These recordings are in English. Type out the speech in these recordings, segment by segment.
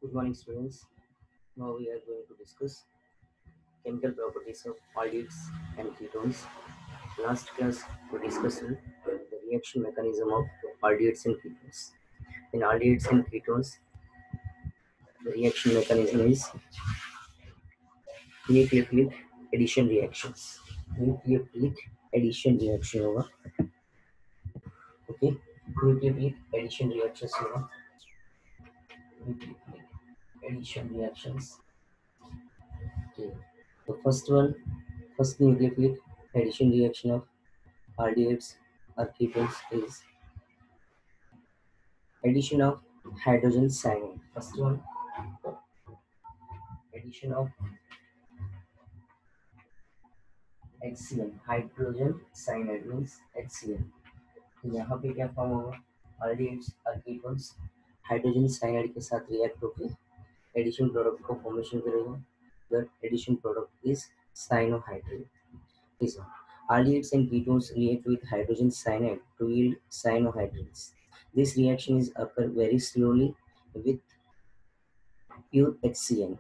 Good morning, students. Now we are going to discuss chemical properties of aldehydes and ketones. Last class we discussed the reaction mechanism of aldehydes and ketones. In aldehydes and ketones, the reaction mechanism is nucleophilic addition reactions. Nucleophilic addition reaction होगा, okay? Nucleophilic addition reactions होगा, nucleophilic addition reactions. Okay. The first nucleophilic addition reaction of aldehydes or ketones is addition of hydrogen cyanide. First one, addition of HCl, hydrogen cyanide means HCl. तो यहाँ पे क्या form होगा, aldehydes और ketones hydrogen cyanide के साथ react होकर addition product को फॉर्मेशन करेगा. That addition product is cyanohydride. This one, aldehydes and ketones react with hydrogen cyanide to yield cyanohydrates. This reaction is occur very slowly with pure HCl,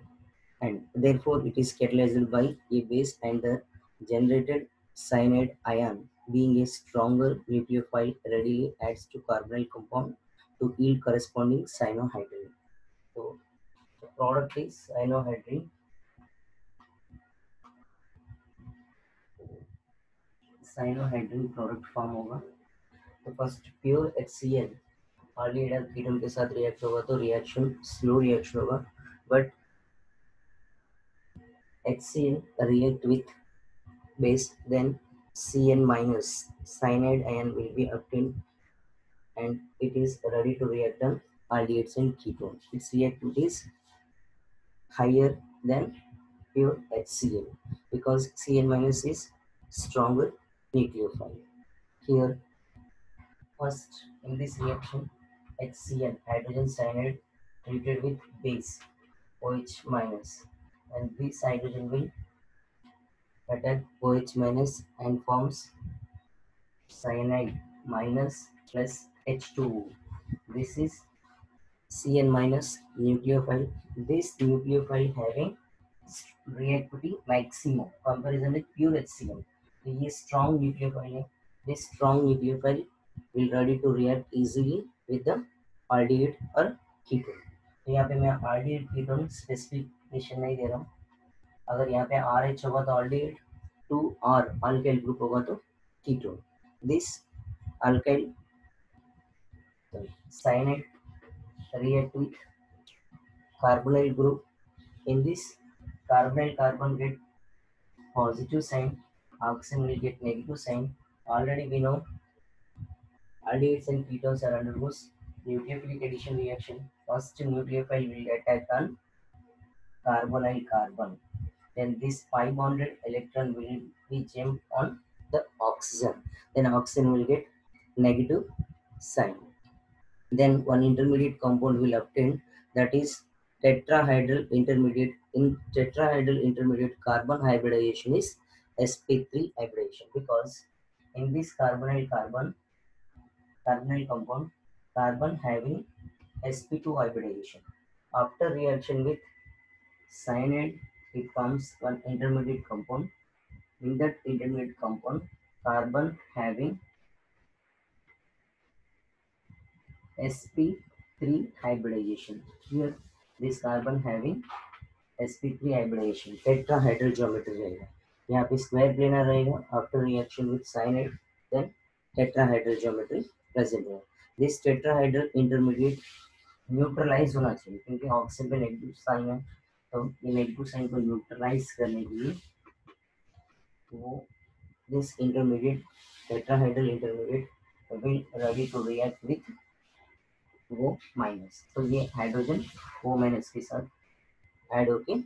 and therefore it is catalyzed by a base, and the generated cyanide ion, being a stronger nucleophile, readily adds to carbonyl compound to yield corresponding cyanohydride. So the product is cyanohydride. cyanohydride product form होगा. तो first pure HCl aldehyde ketone के साथ react होगा तो reaction slow reaction होगा, but HCl react with base, then Cn minus cyanide ion will be obtained, and it is ready to react on aldehydes and ketones. Its reactivity is higher than pure HCl because Cn minus is stronger nucleophile. Here, first in this reaction, HCl hydrogen cyanide treated with base OH minus, and this hydrogen will attack OH minus and forms cyanide minus plus H2O. This is Cn minus nucleophile. This nucleophile having reactivity maximum comparison with pure HCl. तो ये strong nucleophile है. This strong nucleophile will ready to react easily with the aldehyde और ketone. तो यहाँ पे मैं aldehyde ketone specification नहीं दे रहा हूँ. अगर यहाँ पे RH होगा तो aldehyde, 2R alkyl group होगा तो ketone. This alkyl cyanide react with carbonyl group. In this carbonyl carbon get positive sign, oxygen will get negative sign. Already we know aldehydes and ketones are undergoes nucleophilic addition reaction. First nucleophile will attack on carbonyl carbon. Then this pi bonded electron will be jammed on the oxygen. Then oxygen will get negative sign. Then one intermediate compound will obtain, that is tetrahedral intermediate. In tetrahedral intermediate, carbon hybridization is sp3 hybridization, because in this carbonyl carbonyl compound, carbon having sp2 hybridization. After reaction with cyanide, it forms one intermediate compound. In that intermediate compound, carbon having sp3 hybridization. Here this carbon having sp3 hybridization, tetrahedral geometry रहेगा. यहाँ पे square planar रहेगा. After reaction with cyanide, then tetrahedral geometry present है. This tetrahedral intermediate neutralize होना चाहिए, क्योंकि oxygen पे negative sign है, तो ये नेगेटिव साइन को न्यूट्रलाइज करने के लिए वो this intermediate tetrahedral intermediate will ready to react with वो माइनस. तो ये हाइड्रोजन ओ माइनस के साथ ऐड होके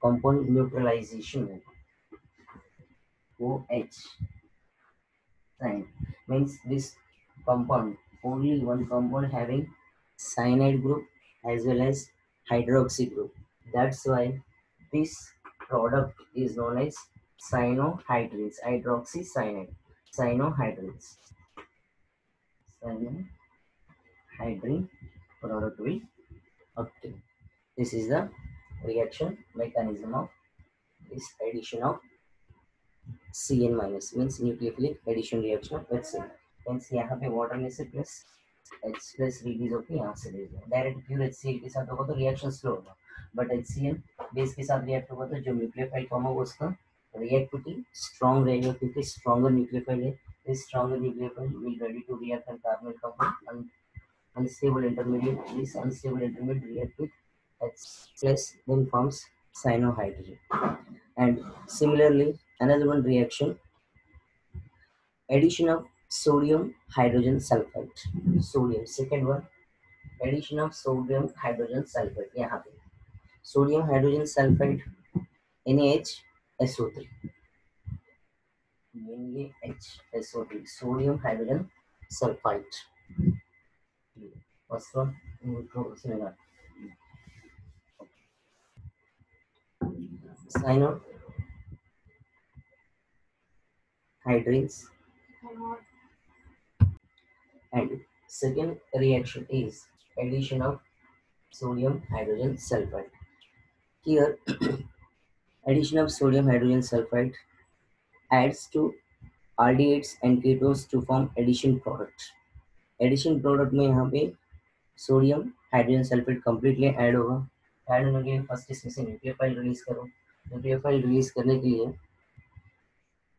कंपाउंड न्यूट्रलाइजेशन होगा. OH sign means this compound, only one compound having cyanide group as well as hydroxy group. That's why this product is known as cyanohydrates, hydroxycyanide, cyanohydrates. Cyanohydrin product will obtain. This is the reaction mechanism of this addition of Cn minus means nucleophilic addition reaction of HCl. Hence यहाँ पे water में से plus H plus release होके यहाँ से release होगा. Direct pure HCl के साथ होगा तो reaction slow होगा. But HCl base के साथ react होगा तो जो nucleophile form होगा उसका reactivity strong रहेगा क्योंकि stronger nucleophile है. This stronger nucleophile will ready to react on carbonyl compound and unstable intermediate. This unstable intermediate react with H plus then forms cyanohydrogen. And similarly, another one reaction addition of sodium hydrogen sulfide. Sodium second one addition of sodium hydrogen sulfide. यहाँ पे sodium hydrogen sulfide NaHSO3 mainly HSO3 sodium hydrogen sulfide. First one cyanohydrins and second reaction is addition of sodium hydrogen sulfide. Here addition of sodium hydrogen sulfide adds to aldehydes and ketones to form addition product. Addition product में यहाँ पे sodium hydrogen sulphate completely add होगा. Add होने के लिए first इसमें से nucleophile release करो. न्यूक्लियोफाइल रिलीज करने के लिए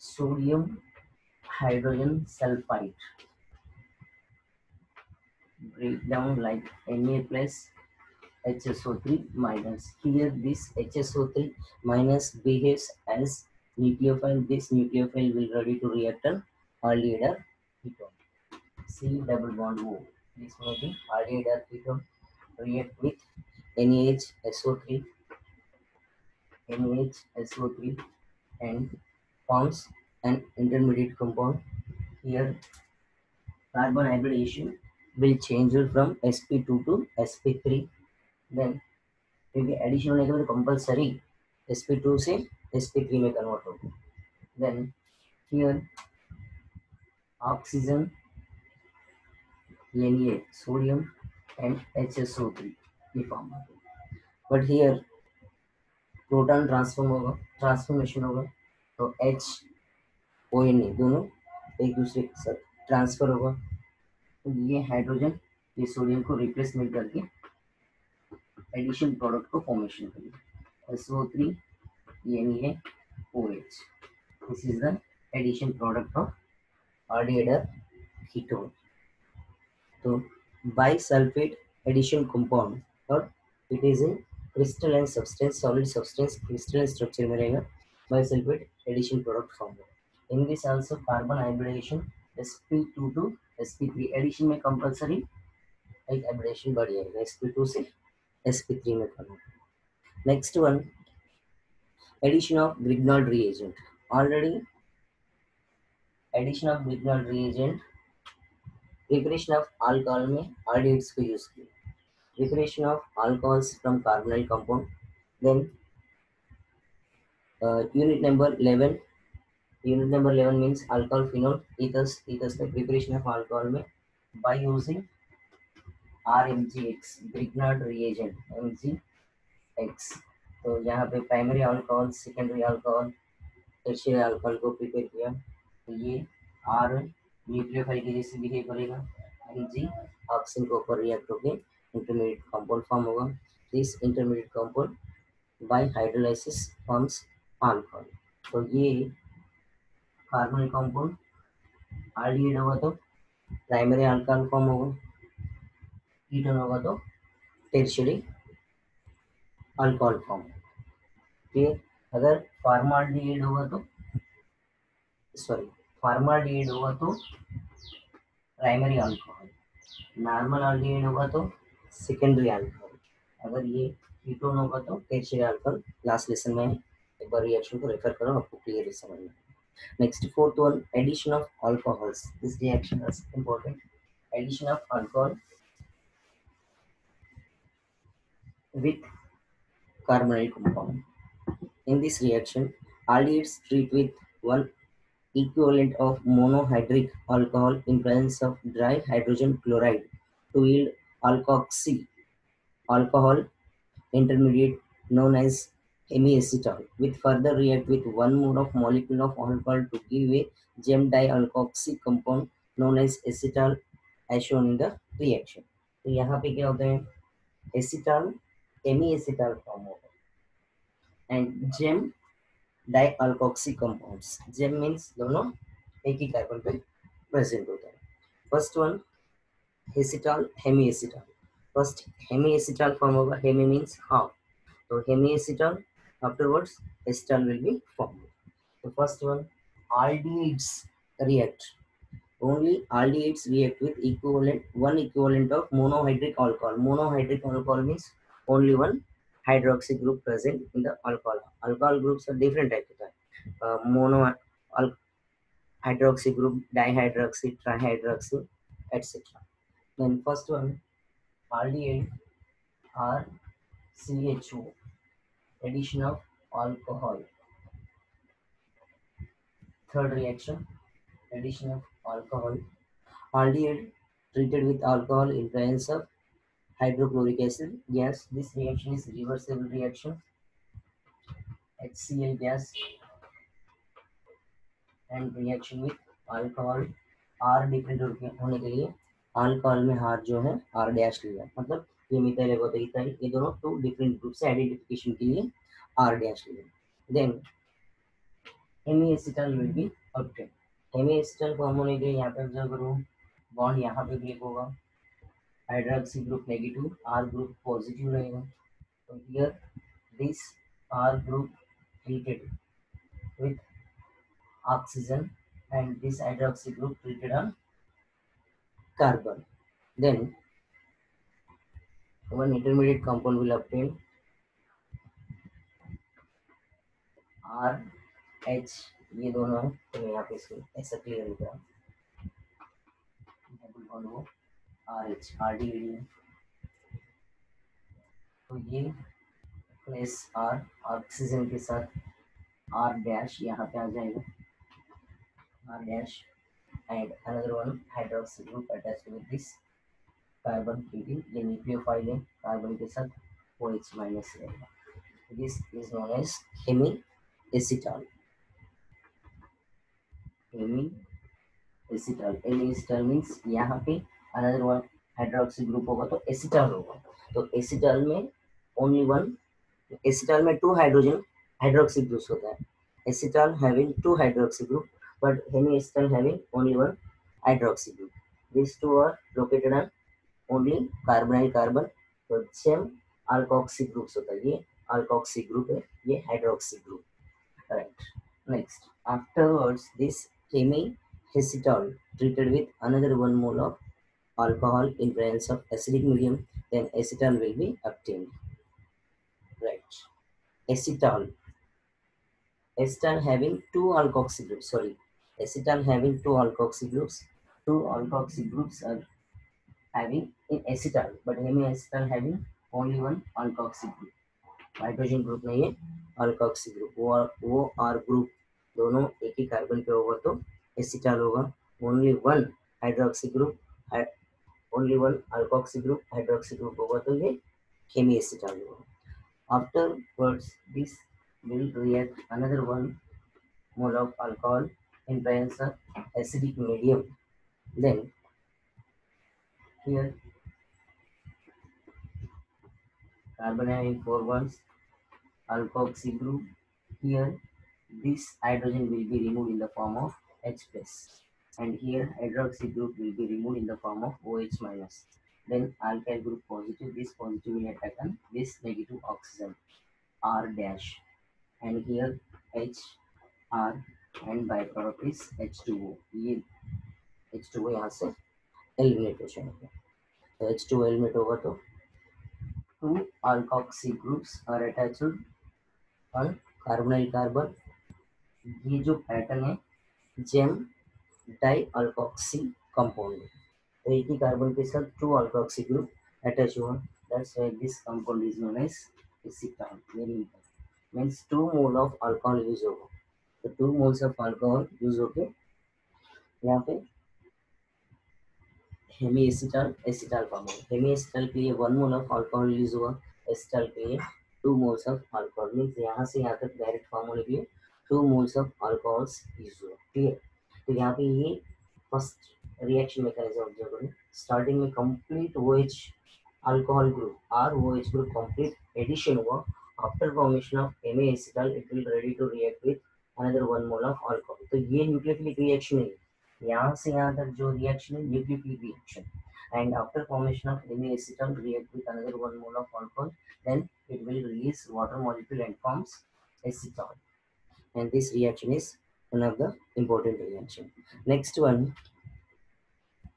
sodium hydrogen sulphide break down like Na plus HSO3 minus. Here this HSO3 minus behaves as nucleophile. This nucleophile will ready to react an aldehyde or ketone. C double bond O. This may be aldehyde or ketone react with NaHSO3 and forms an intermediate compound. Here carbon hybridization will change it from sp2 to sp3. Then क्योंकि addition होने के बाद compulsory sp2 से sp3 में convert होगा. Then here oxygen Na sodium and HSO3 की form में. But here proton transformation होगा तो H ONA दोनों एक दूसरे के साथ ट्रांसफर होगा. तो ये हाइड्रोजन ये सोडियम को रिप्लेसमेंट करके एडिशन प्रोडक्ट को फॉर्मेशन करेगा. SO3 NaOH. This is the addition product of aldehyde or ketone. तो bisulfate addition compound और it is a crystalline substance, solid substance, crystalline structure में रहेगा. Bisulfate addition product form. In this also carbon hybridization sp2 to sp3 addition में compulsory एक hybridization बढ़ जाएगा sp2 से sp3 में करना. Next one addition of Grignard reagent. Already addition of Grignard reagent preparation of alcohol में aldehydes को use किया. Preparation of alcohols from carbonyl compound. Then unit number 11. Unit number 11 means alcohol phenol ethers. Ethers का preparation of alcohol में by using RMGX Grignard reagent MGX. तो यहाँ पे primary alcohol secondary alcohol tertiary alcohol को prepare किया. तो ये R nucleophile के जैसे बिहेव करेगा. Mg ऑक्सीजन के ऊपर रिएक्ट होकर इंटरमीडिएट कंपाउंड फॉर्म होगा. This intermediate compound bye hydrolysis forms alcohol. तो ये कार्बोनिल कंपाउंड आल्डिहाइड होगा तो प्राइमरी अल्कोहल फॉर्म होगा. कीटोन होगा तो टर्शियरी अल्कोहल फॉर्म. फिर अगर फॉर्माल्डिहाइड होगा तो प्राइमरी अल्कोहल. नॉर्मल अल्डिहाइड होगा तो सेकेंडरी अल्कोहल. अगर ये कीटोन होगा तो टर्शियरी अल्कोहल. लास्ट लेसन में एक बार रिएक्शन को रेफर करो आपको क्लियरली समझ में. Next fourth one addition of alcohols. This reaction is important. Addition of alcohol with carbonyl compound. In this reaction, aldehydes treat with one equivalent of monohydric alcohol in presence of dry hydrogen chloride to yield alkoxy alcohol intermediate known as hemiacetal, with further react with one more of molecule of alcohol to give a gem dialkoxy compound known as acetal as shown in the reaction. तो यहाँ पे क्या होता है acetal hemiacetal form होगा and gem dialkoxy compounds gem means दोनों एक ही कार्बन पे प्रेजेंट होता है first one acetal hemiacetal first hemiacetal form होगा हेमी मीन्स हाफ तो hemiacetal afterwards acetal will be formed. The first one, aldehydes react. Only aldehydes react with one equivalent of monohydric alcohol. Monohydric alcohol means only one hydroxy group present in the alcohol. Alcohol groups are different types. Mono hydroxy group, dihydroxy, trihydroxy, etc. Then first one, aldehyde are CHO, addition of alcohol. Third reaction, addition of alcohol. Aldehyde treated with alcohol in presence of hydrochloric acid gas. This reaction is reversible reaction. HCl gas and reaction with alcohol. R different होने के लिए alcohol में हार जो है R dash लिया मतलब ये मिथाइल है इथाइल ये दोनों टू डिफरेंट ग्रुप से आइडेंटिफिकेशन के लिए R डैश लिया then hemiacetal will be obtain hemiacetal form होने के लिए यहाँ पे ऑब्जर्व करो बॉन्ड यहाँ पे ब्रेक होगा hydroxy group negative R group positive रहेगा तो here this R group treated with oxygen and this hydroxy group treated on carbon. Then one intermediate compound will obtain R H ये दोनों है तो मैं यहाँ पे इसको ऐसा क्लियर लिख रहा हूँ डबल बॉन्ड वो आर एच आर डी है तो ये प्लस आर ऑक्सीजन के साथ आर डैश यहाँ पे आ जाएगा R dash and another one hydroxy group attached with this carbon keeping ये न्यूक्लियोफाइल है कार्बन के साथ OH माइनस रहेगा this is known as hemi-acetal hemi-acetal means यहाँ पे another one hydroxy group होगा तो acetal होगा तो acetal में only one acetal में two hydrogen hydroxy groups होता है acetal having two hydroxy group but hemi-acetal having only one hydroxy group these two are located on only carbonyl carbon तो same alkoxy groups होता है ये alkoxy group है ये hydroxy group right next afterwards this hemi-acetal treated with another 1 mole of alcohol in presence of acidic medium then acetal will be obtained right acetal acetal having two alkoxy groups acetal having two alkoxy groups are having in acetal but hemi-acetal having only one alkoxy group hydrogen group नहीं है alkoxy group वो are group दोनों एक ही carbon पे होगा तो acetal होगा only one hydroxy group only one alkoxy group hydroxy group होगा तो ये हेमी एसिटाल होगा afterwards this will react another 1 mole of alcohol in presence of acidic medium then here carbon having 4 bonds alkoxy group here this hydrogen will be removed in the form of H plus and here hydroxy group will be removed in the form of OH minus then alkyl group positive this positive will attack on this negative oxygen R dash and here H R and byproduct is H2O ये H2O यहाँ से eliminate हो जाएगा तो H2O eliminate होगा तो two alkoxy groups are attached on carbonyl carbon ये जो पैटर्न है जेम डाई अल्कोक्सी कंपाउंड तो एक ही कार्बन के साथ टू अल्कोक्सी ग्रुप अटैच हुआ that's why this compound is known as acetal very important means 2 mole of alcohol use होगा तो 2 मोल्स ऑफ अल्कोहल यूज होके यहाँ पे हेमी एसिटाल एसिटाल फॉर्म होगा हेमी एसिटाल के लिए 1 मोल ऑफ अल्कोहल यूज हुआ एसिटाल के लिए 2 मोल्स ऑफ अल्कोहल मीन्स यहाँ से यहाँ तक डायरेक्ट फॉर्म होने के लिए 2 मोल्स ऑफ अल्कोहल्स यूज हुआ। क्लियर? तो यहाँ पे ये फर्स्ट रिएक्शन मैकेनिज्म ऑब्जर्व करें। स्टार्टिंग में complete OH alcohol group R OH group complete addition हुआ। After formation of MaAcetal it will ready to react with another 1 mole of alcohol. तो ये न्यूक्लियोफिलिक रिएक्शन है, यहाँ से यहाँ तक जो रिएक्शन है nucleophilic reaction. And after formation of MaAcetal react with another 1 mole of alcohol, then it will release water molecule and forms acetone. And this reaction is one of the important reaction. Next one,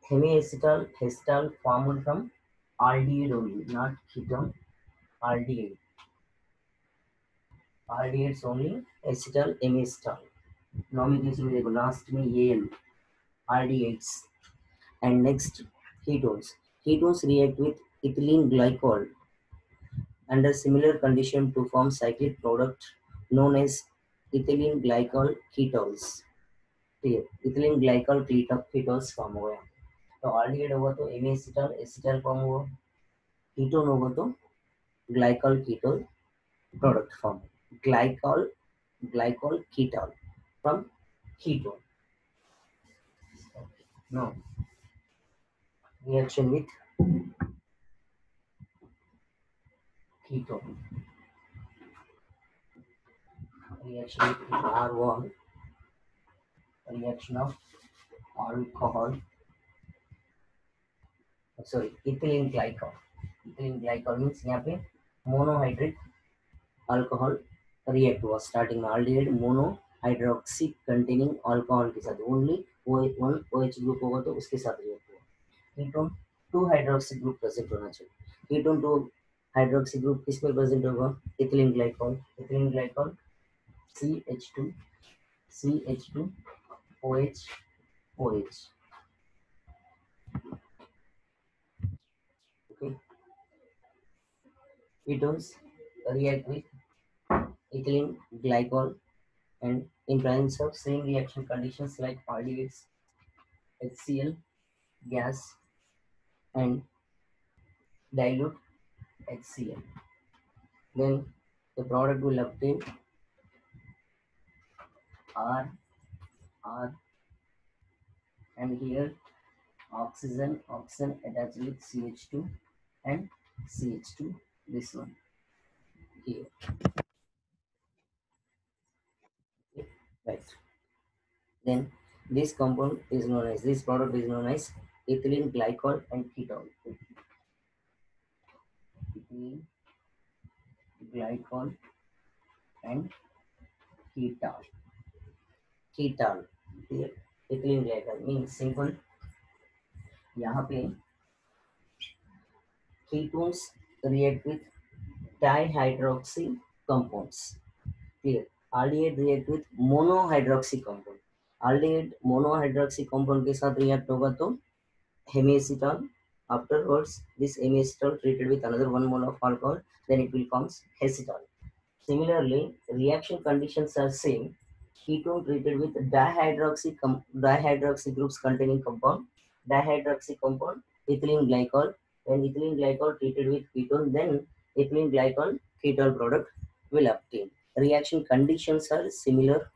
hemiacetal acetal formed from aldehyde only, not ketone. Aldehyde, aldehydes only, acetal hemiacetal. Nomenclature में देखो last में ये aldehydes. And next, ketones. Ketones react with ethylene glycol under similar condition to form cyclic product known as ethylene glycol ketones. ठीक है, ethylene glycol ketones form हो गया। तो aldehyde होगा तो एसिटाल एसिटाल फॉर्म हुआ, कीटोन होगा तो glycol ketone product form, glycol glycol ketone from ketone. No reaction with ketone, reaction with R1, reaction of alcohol, sorry ethylene glycol। ethylene glycol means यहाँ पे मोनोहाइड्रिक अल्कोहल रिएक्ट हुआ। Starting में aldehyde mono hydroxy containing alcohol के साथ only one OH group होगा तो उसके साथ रिएक्ट हुआ। कीटोन 2 हाइड्रोक्सी ग्रुप प्रेजेंट होना चाहिए। कीटोन 2 हाइड्रोक्सी ग्रुप किस में प्रेजेंट होगा? Ethylene glycol. Ethylene glycol CH2 CH2 OH OH। Okay, ketones react with ethylene glycol and in presence of same reaction conditions like aldehydes, HCl gas and dilute HCl. Then the product will obtain R R and here oxygen attached with CH2 and CH2, this one here. Okay, right. Then this compound is known as, this product is known as ethylene glycol and ketone. Ethylene glycol and ketone. Ketone. Here ethylene glycol means simple, यहाँ पे ketones react with dihydroxy compounds. Clear? Aldehyde react with monohydroxy compound. Aldehyde monohydroxy compound के साथ react होगा तो hemiacetal. Afterwards, this hemiacetal treated with another 1 mole of alcohol, then it will forms acetal. Similarly, reaction conditions are same. Ketone treated with dihydroxy groups containing compound, dihydroxy compound, ethylene glycol. When ethylene glycol treated with ketone, then ethylene glycol ketone product will obtain. Reaction conditions are similar.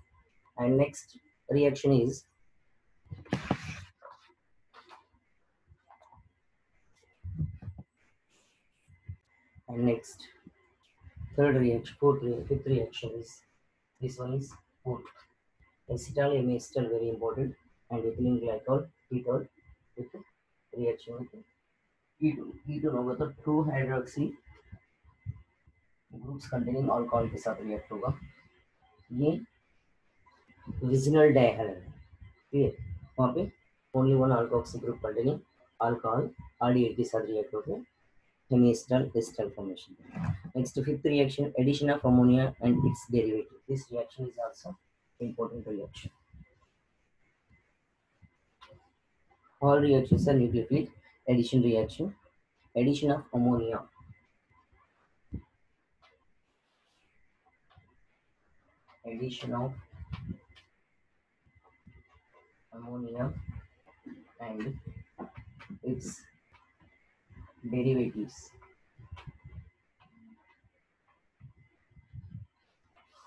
And next reaction is, and next third reaction, fifth reaction is, this one is fourth. Acetal, acetal very important, and ethylene glycol ketone with reaction with ketone। ketone होगा तो 2 hydroxy groups containing alcohol के साथ react होगा। ये विजिनल डायहाइड है, ठीक है, वहाँ पे only 1 alkoxy group containing alcohol RDH के साथ रिएक्ट होकर hemiacetal acetal formation. Next fifth reaction, addition of ammonia and its derivative. This reaction is also important reaction. All reactions are nucleophilic addition reaction. Addition of ammonia. Addition of ammonia and its derivatives.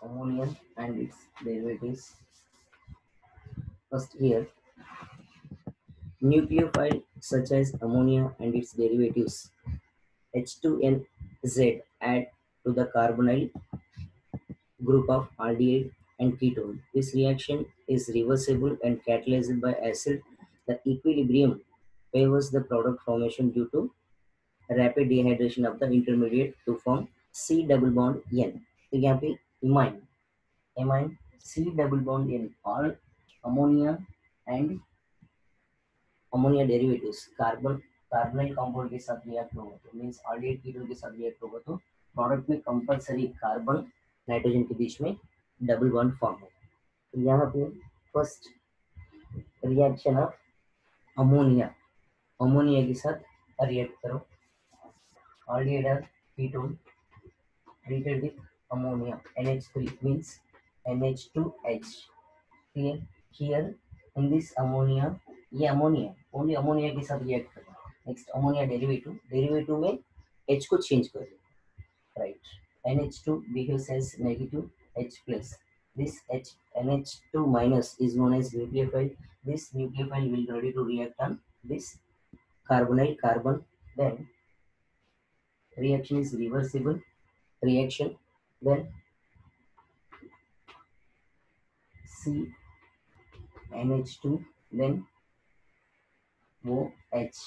ammonia and its derivatives. First here, nucleophile such as ammonia and its derivatives H2NZ add to the carbonyl group of aldehyde and ketone. This reaction is reversible and catalyzed by acid. The equilibrium favors the product formation due to rapid dehydration of the intermediate to form C double bond N. तो यहाँ पे amine C double bond N all ammonia and ammonia derivatives carbonyl compound के साथ react होगा तो means aldehyde ketone के साथ react होगा तो प्रोडक्ट में कंपलसरी कार्बन नाइट्रोजन के बीच में डबल बॉन्ड फॉर्म होगा। तो यहाँ पे first reaction of ammonia ammonia के साथ रिएक्ट करो aldehyde और ketone treated with ammonia NH3 means NH2H here here in this ammonia ये अमोनिया ओनली अमोनिया के साथ रिएक्ट कर रहा है नेक्स्ट अमोनिया डेरिवेटिव में H को चेंज कर दो right NH2 behaves as negative H plus this NH2 minus is known as nucleophile this nucleophile will ready to react on this carbonyl carbon then reaction is reversible reaction then CNH2 then OH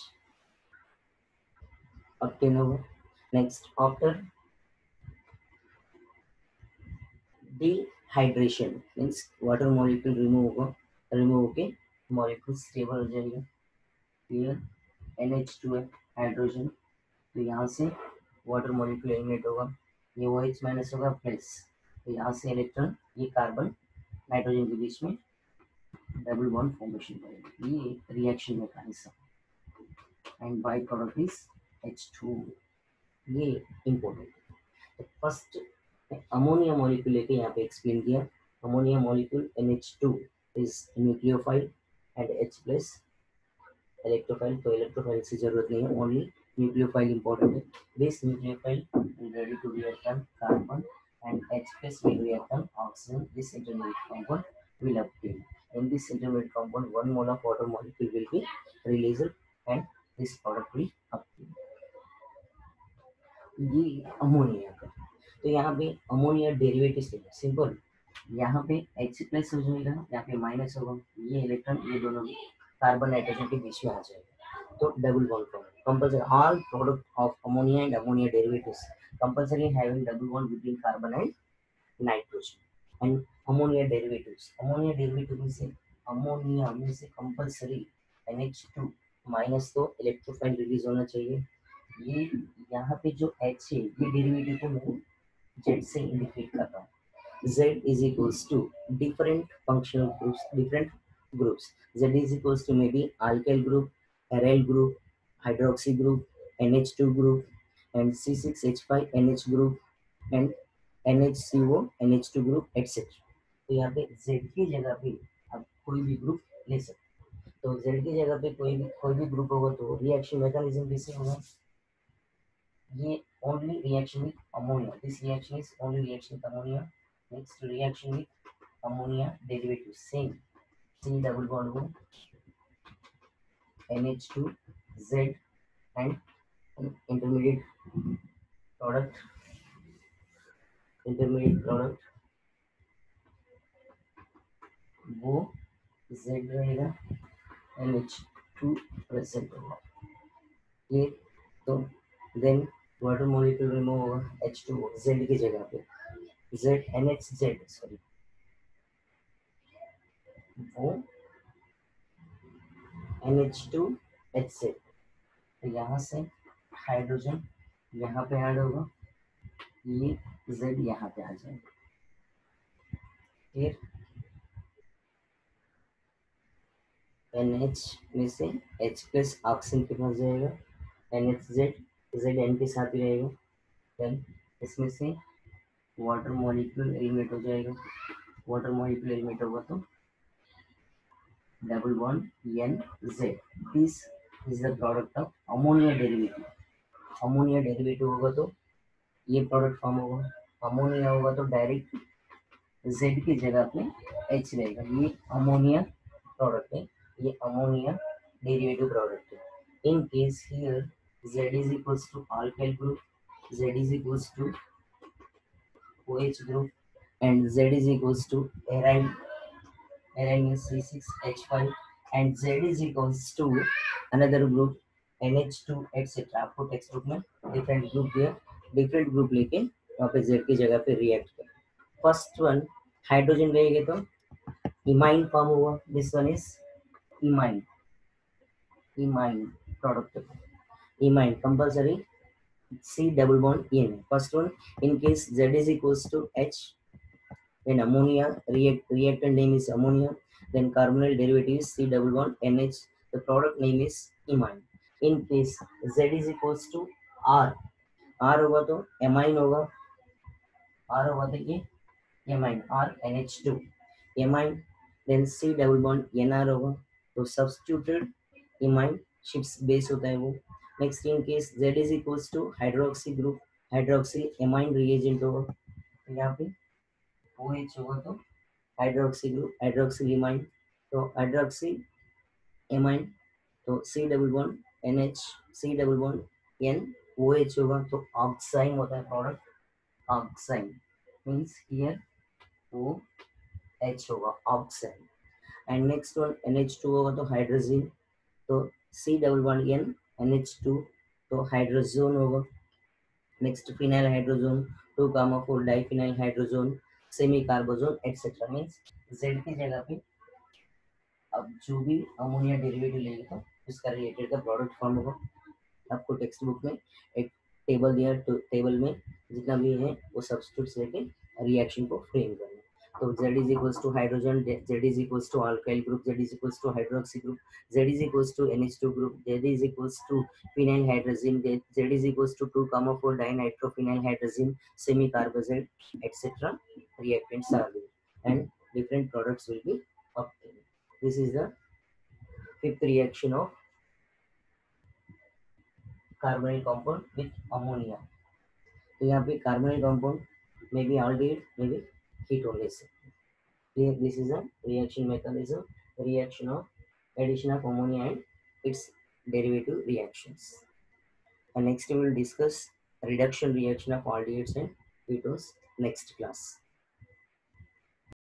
obtain over next after dehydration means water molecule remove होके molecule stable हो जाएगा here NH2 है hydrogen तो यहाँ से water molecule eliminate होगा ये OH minus होगा प्लस तो यहाँ से इलेक्ट्रॉन ये कार्बन नाइट्रोजन के बीच में डबल बॉन्ड फॉर्मेशन करेगा ये reaction mechanism and by product is H2 ये इम्पोर्टेंट तो फर्स्ट अमोनिया मॉलिक्यूल लेके यहाँ पे एक्सप्लेन किया ammonia molecule NH2 is nucleophile and H plus electrophile तो इलेक्ट्रोफाइल की जरूरत नहीं है ओनली न्यूक्लियोफाइल इंपॉर्टेंट है this nucleophile will ready to react on carbon and H plus will react on oxygen this intermediate compound will obtain in this intermediate compound one mole of water molecule will be released and this product will obtain ये ammonia का तो यहाँ पे ammonia derivative simple यहाँ पे H plus हो जाएगा यहाँ पे माइनस होगा ये इलेक्ट्रॉन ये दोनों कार्बन नाइट्रोजन के बीच में आ जाएगा तो double bond form compulsory all product of ammonia and ammonia derivatives compulsory having double bond between carbon and nitrogen and ammonia derivative में से कंपल्सरी NH2 माइनस तो इलेक्ट्रोफाइल रिलीज होना चाहिए ये यहाँ पे जो H है ये डेरिवेटिव को मैं Z से इंडिकेट कर रहा हूँ Z is equals to different functional groups Z is equals to maybe alkyl group aryl group hydroxy group NH2 group and C6H5 NH group and NHCO NH2 group etc तो यहाँ पे Z की जगह पे आप कोई भी ग्रुप ले सकते तो Z की जगह पे कोई भी ग्रुप होगा तो रिएक्शन मैकेनिज्म कैसे होगा ये only reaction with ammonia this reaction is only reaction with ammonia next reaction with ammonia derivative same C double bond O NH2 Z and intermediate product वो Z रहेगा NH2 प्रेजेंट होगा ये तो then water molecule remove होगा H2O Z की जगह पे Z NHZ sorry वो NH2HZ तो यहाँ से हाइड्रोजन यहाँ पे ऐड होगा ये Z यहाँ पे आ जाएगा फिर NH में से H प्लस ऑक्सीजन के पास जाएगा NHZ Z N के साथ ही रहेगा देन इसमें से वाटर मॉलिक्यूल एलिमिनेट हो जाएगा वाटर मॉलिक्यूल एलिमिनेट होगा तो double bond NZ this is the product of ammonia derivative होगा तो ये प्रोडक्ट फॉर्म होगा अमोनिया होगा तो डायरेक्ट Z की जगह पे H रहेगा। ये अमोनिया प्रोडक्ट है, ये अमोनिया डेरिवेटिव प्रोडक्ट है। In case here Z is equals to alkyl group, Z is equals to OH group, and Z is equals to arine, arine is C6H5, and Z is equals to another group NH2 etc. आपको text book में different group दिया, different group लेके वहाँ पे Z की जगह पे react कर। फर्स्ट वन हाइड्रोजन रहेगा तो इमाइन फॉर्म हुआ, this one is imine, imine product, imine compulsory C double bond N. First one, in case Z is equals to H, then ammonia, reactant name is ammonia, then carbonyl derivative is C double bond NH, the product name is imine. In case Z is equals to R, R होगा तो amine होगा, R होगा तो ये amine, R NH2, amine, then C double bond NR होगा, तो substituted imine ships base होता है वो। Next in case Z is equals to hydroxy group, hydroxy amine reagent होगा, तो यहाँ पे OH होगा तो हाइड्रोक्सी ग्रुप, हाइड्रोक्सी एमाइन, तो हाइड्रोक्सी एमाइन, तो C double bond NH, C double bond N, OH होगा तो ऑक्साइन होता है प्रोडक्ट, ऑक्साइन मीन्स हियर OH होगा ऑक्साइन। एंड नेक्स्ट वन NH2 होगा तो हाइड्रोजन, तो C double bond N NH2, तो हाइड्रोजन होगा। Next phenyl hydrogen, 2 gamma 4 diphenyl hydrogen, semi carbogen etcetera. Means Z की जगह पे अब जो भी अमोनिया डेरिवेटिव लेंगे तो इसका रिलेटेड का प्रोडक्ट फॉर्म होगा। आपको टेक्स्ट बुक में एक टेबल दिया, तो टेबल में जितना भी है वो सब्स्टिट्यूट्स लेके रिएक्शन को फ्रेम करना। तो Z is equals to hydrogen, Z is equals to alkyl group, Z is equals to hydroxy group, Z is equals to NH2 group, Z is equals to phenyl hydrazine, Z is equals to 2 comma 4 dinitrophenyl hydrazine, semi carbazole, etc. Reactants are there and different products will be obtained. This is the fifth reaction of carbonyl compound with ammonia. तो यहाँ पे carbonyl compound may be aldehyde, may be ketone base. Here this is a reaction mechanism, reaction of addition of ammonia and its derivative reactions. And next we will discuss reduction reaction of aldehydes and ketones next class.